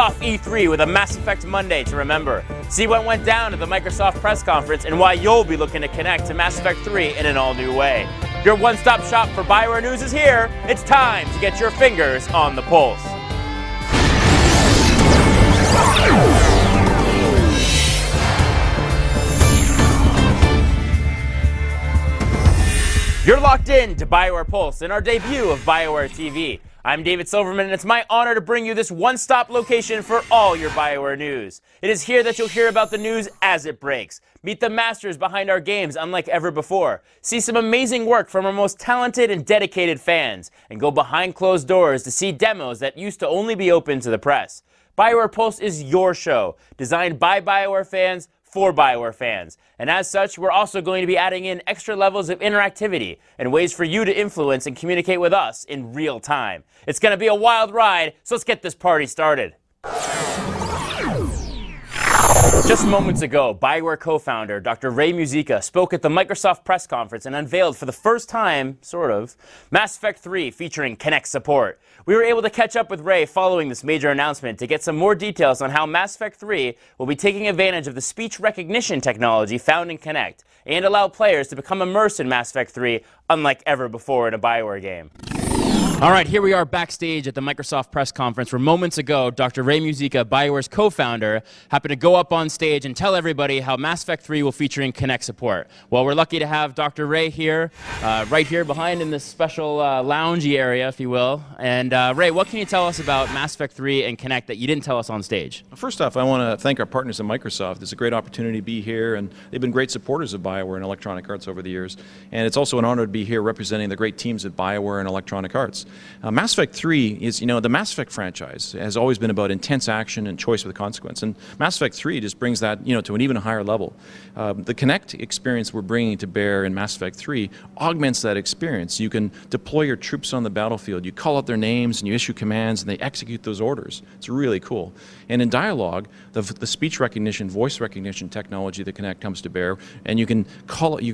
off E3 with a Mass Effect Monday to remember. See what went down at the Microsoft press conference and why you'll be looking to connect to Mass Effect 3 in an all-new way. Your one-stop shop for BioWare news is here. It's time to get your fingers on the pulse. You're locked in to BioWare Pulse and our debut of BioWare TV. I'm David Silverman, and it's my honor to bring you this one-stop location for all your BioWare news. It is here that you'll hear about the news as it breaks. Meet the masters behind our games unlike ever before. See some amazing work from our most talented and dedicated fans. And go behind closed doors to see demos that used to only be open to the press. BioWare Pulse is your show, designed by BioWare fans for BioWare fans. And as such, we're also going to be adding in extra levels of interactivity and ways for you to influence and communicate with us in real time. It's going to be a wild ride, so let's get this party started. Just moments ago, BioWare co-founder Dr. Ray Musica spoke at the Microsoft press conference and unveiled for the first time, sort of, Mass Effect 3 featuring Kinect support. We were able to catch up with Ray following this major announcement to get some more details on how Mass Effect 3 will be taking advantage of the speech recognition technology found in Kinect and allow players to become immersed in Mass Effect 3 unlike ever before in a BioWare game. All right, here we are backstage at the Microsoft press conference where moments ago, Dr. Ray Musica, BioWare's co-founder, happened to go up on stage and tell everybody how Mass Effect 3 will feature Kinect support. Well, we're lucky to have Dr. Ray here, right here behind in this special loungy area, if you will. And Ray, what can you tell us about Mass Effect 3 and Kinect that you didn't tell us on stage? First off, I want to thank our partners at Microsoft. It's a great opportunity to be here, and they've been great supporters of BioWare and Electronic Arts over the years. And it's also an honor to be here representing the great teams at BioWare and Electronic Arts. Mass Effect 3 is, the Mass Effect franchise has always been about intense action and choice with consequence. And Mass Effect 3 just brings that, to an even higher level. The Kinect experience we're bringing to bear in Mass Effect 3 augments that experience. You can deploy your troops on the battlefield. You call out their names and you issue commands and they execute those orders. It's really cool. And in dialogue, the speech recognition, voice recognition technology that Kinect comes to bear, and you can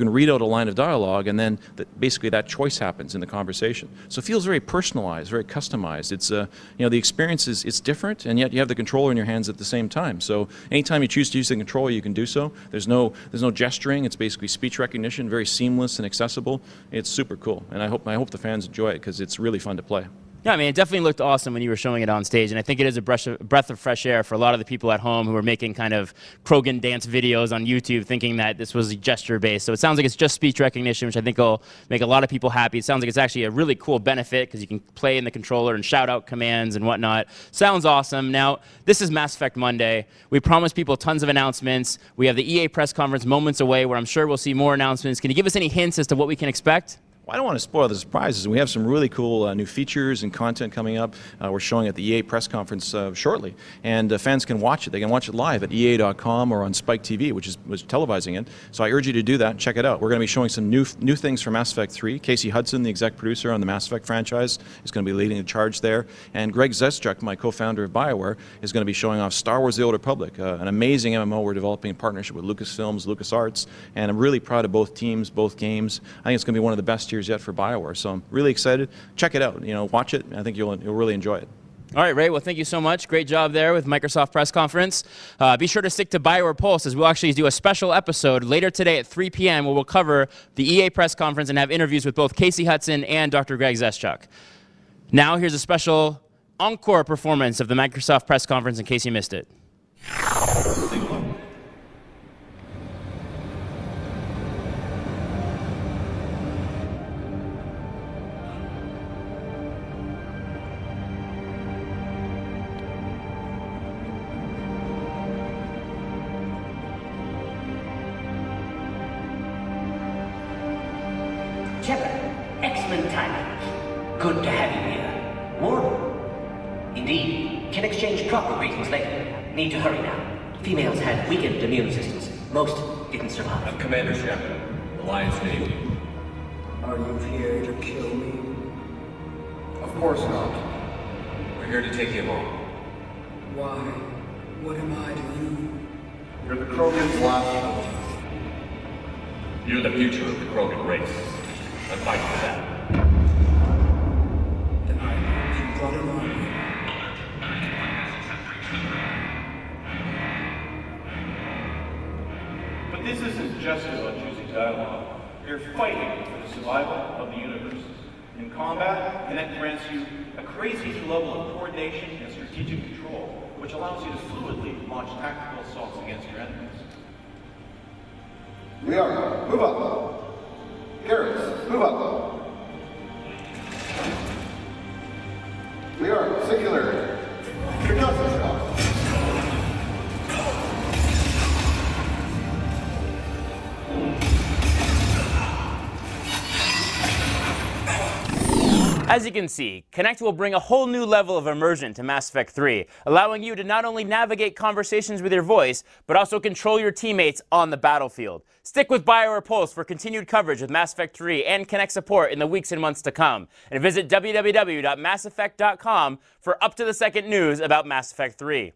read out a line of dialogue, and then basically that choice happens in the conversation. So it feels very personalized, very customized. It's the experience it's different, and yet you have the controller in your hands at the same time. So anytime you choose to use the controller, you can do so. There's no gesturing. It's basically speech recognition, very seamless and accessible. It's super cool, and I hope the fans enjoy it because it's really fun to play. Yeah, I mean, it definitely looked awesome when you were showing it on stage, and I think it is a breath of fresh air for a lot of the people at home who are making kind of Krogan dance videos on YouTube thinking that this was gesture-based. So it sounds like it's just speech recognition, which I think will make a lot of people happy. It sounds like it's actually a really cool benefit because you can play in the controller and shout out commands and whatnot. Sounds awesome. Now, this is Mass Effect Monday. We promised people tons of announcements. We have the EA press conference moments away where I'm sure we'll see more announcements. Can you give us any hints as to what we can expect? I don't want to spoil the surprises. We have some really cool new features and content coming up. We're showing at the EA press conference shortly, and fans can watch it. They can watch it live at EA.com or on Spike TV, which was televising it. So I urge you to do that and check it out. We're going to be showing some new things for Mass Effect 3. Casey Hudson, the exec producer on the Mass Effect franchise, is going to be leading the charge there. And Greg Zeschuk, my co-founder of BioWare, is going to be showing off Star Wars: The Old Republic, an amazing MMO we're developing in partnership with Lucasfilms, LucasArts, and I'm really proud of both teams, both games. I think it's going to be one of the best years yet for BioWare. So I'm really excited. Check it out. Watch it. I think you'll really enjoy it. All right, Ray. Well, thank you so much. Great job there with Microsoft press conference. Be sure to stick to BioWare Pulse as we'll actually do a special episode later today at 3 p.m. where we'll cover the EA press conference and have interviews with both Casey Hudson and Dr. Greg Zeschuk. Now, here's a special encore performance of the Microsoft press conference in case you missed it. Excellent timing. Good to have you here. Warm. Indeed. Can exchange proper greetings later. Need to hurry now. Females had weakened immune systems. Most didn't survive. I'm Commander Shepard, Alliance Navy. Are you here to kill me? Of course not. We're here to take you home. Why? What am I to you? You're the Krogan's last hope. You're the future of the Krogan race. I fight for that. Then I hope you brought along. But this isn't just about choosing dialogue. You're fighting for the survival of the universe. In combat, Kinect grants you a crazy new level of coordination and strategic control, which allows you to fluidly launch tactical assaults against your enemies. We are. Move up. Garrus, move up. We are. Singular. Concussive shock. As you can see, Kinect will bring a whole new level of immersion to Mass Effect 3, allowing you to not only navigate conversations with your voice, but also control your teammates on the battlefield. Stick with BioWare Pulse for continued coverage of Mass Effect 3 and Kinect support in the weeks and months to come. And visit www.masseffect.com for up-to-the-second news about Mass Effect 3.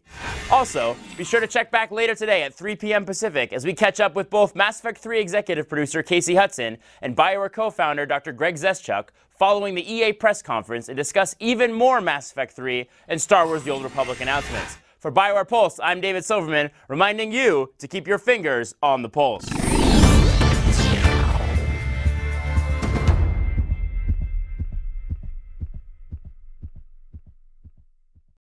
Also, be sure to check back later today at 3 p.m. Pacific as we catch up with both Mass Effect 3 executive producer Casey Hudson and BioWare co-founder Dr. Greg Zeschuk following the EA press conference and discuss even more Mass Effect 3 and Star Wars The Old Republic announcements. For BioWare Pulse, I'm David Silverman, reminding you to keep your fingers on the pulse.